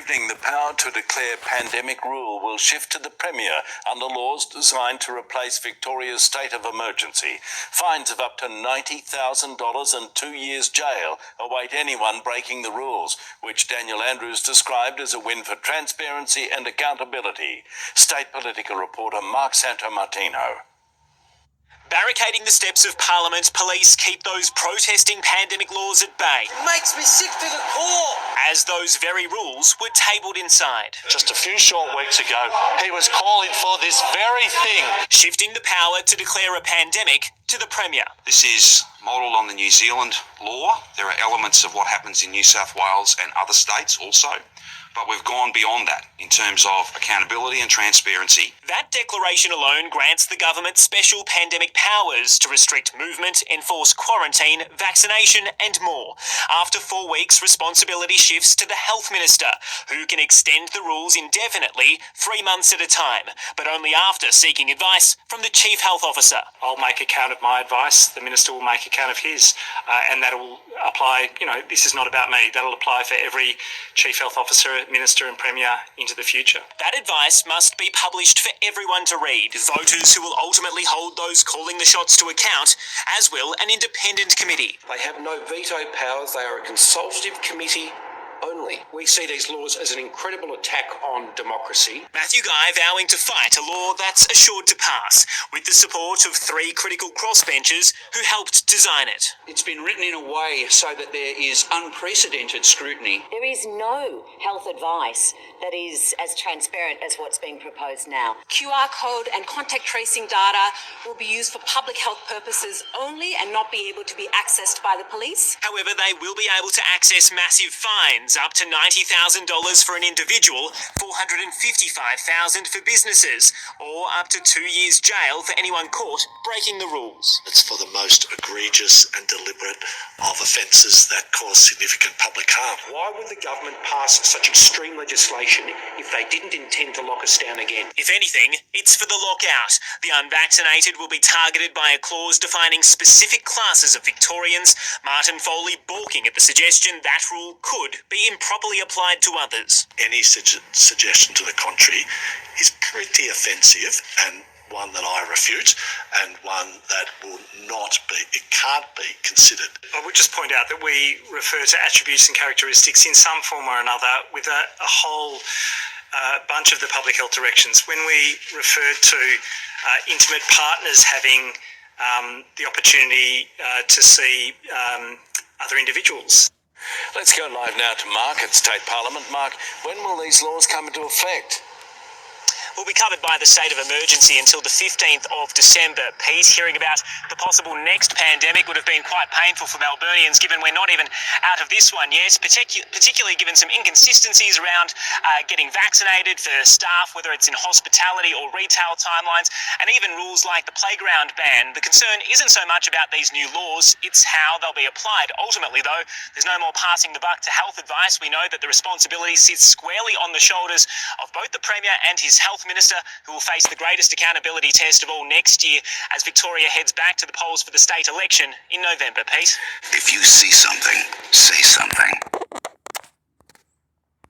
The power to declare pandemic rule will shift to the Premier under laws designed to replace Victoria's state of emergency. Fines of up to $90,000 and 2 years jail await anyone breaking the rules, which Daniel Andrews described as a win for transparency and accountability. State political reporter Mark Santomartino. Barricading the steps of Parliament, police keep those protesting pandemic laws at bay. It makes me sick to the core. As those very rules were tabled inside. Just a few short weeks ago, he was calling for this very thing. Shifting the power to declare a pandemic to the Premier. This is modelled on the New Zealand law. There are elements of what happens in New South Wales and other states also. But we've gone beyond that in terms of accountability and transparency. That declaration alone grants the government special pandemic powers to restrict movement, enforce quarantine, vaccination and more. After 4 weeks, responsibility shifts to the Health Minister, who can extend the rules indefinitely, 3 months at a time, but only after seeking advice from the Chief Health Officer. I'll make account of my advice, the Minister will make account of his, and that will apply, this is not about me, that'll apply for every Chief Health Officer, Minister and Premier into the future. That advice must be published for everyone to read, voters who will ultimately hold those calling the shots to account, as will an independent committee. They have no veto powers, they are a consultative committee only. We see these laws as an incredible attack on democracy. Matthew Guy vowing to fight a law that's assured to pass, with the support of 3 critical crossbenchers who helped design it. It's been written in a way so that there is unprecedented scrutiny. There is no health advice that is as transparent as what's being proposed now. QR code and contact tracing data will be used for public health purposes only and not be able to be accessed by the police. However, they will be able to access massive fines, up to $90,000 for an individual, $455,000 for businesses, or up to 2 years jail for anyone caught breaking the rules. It's for the most egregious and deliberate of offences that cause significant public harm. Why would the government pass such extreme legislation if they didn't intend to lock us down again? If anything, it's for the lockout. The unvaccinated will be targeted by a clause defining specific classes of Victorians, Martin Foley balking at the suggestion that rule could be improperly applied to others. Any suggestion to the contrary is pretty offensive and one that I refute and one that can't be considered. I would just point out that we refer to attributes and characteristics in some form or another with a whole bunch of the public health directions. When we referred to intimate partners having the opportunity to see other individuals. Let's go live now to Mark at State Parliament. Mark, when will these laws come into effect? Will be covered by the state of emergency until the 15th of December. Pete, hearing about the possible next pandemic would have been quite painful for Melburnians, given we're not even out of this one yet, particularly given some inconsistencies around getting vaccinated for staff, whether it's in hospitality or retail timelines, and even rules like the playground ban. The concern isn't so much about these new laws, it's how they'll be applied. Ultimately, though, there's no more passing the buck to health advice. We know that the responsibility sits squarely on the shoulders of both the Premier and his Health Minister, who will face the greatest accountability test of all next year as Victoria heads back to the polls for the state election in November. Pete? If you see something, say something.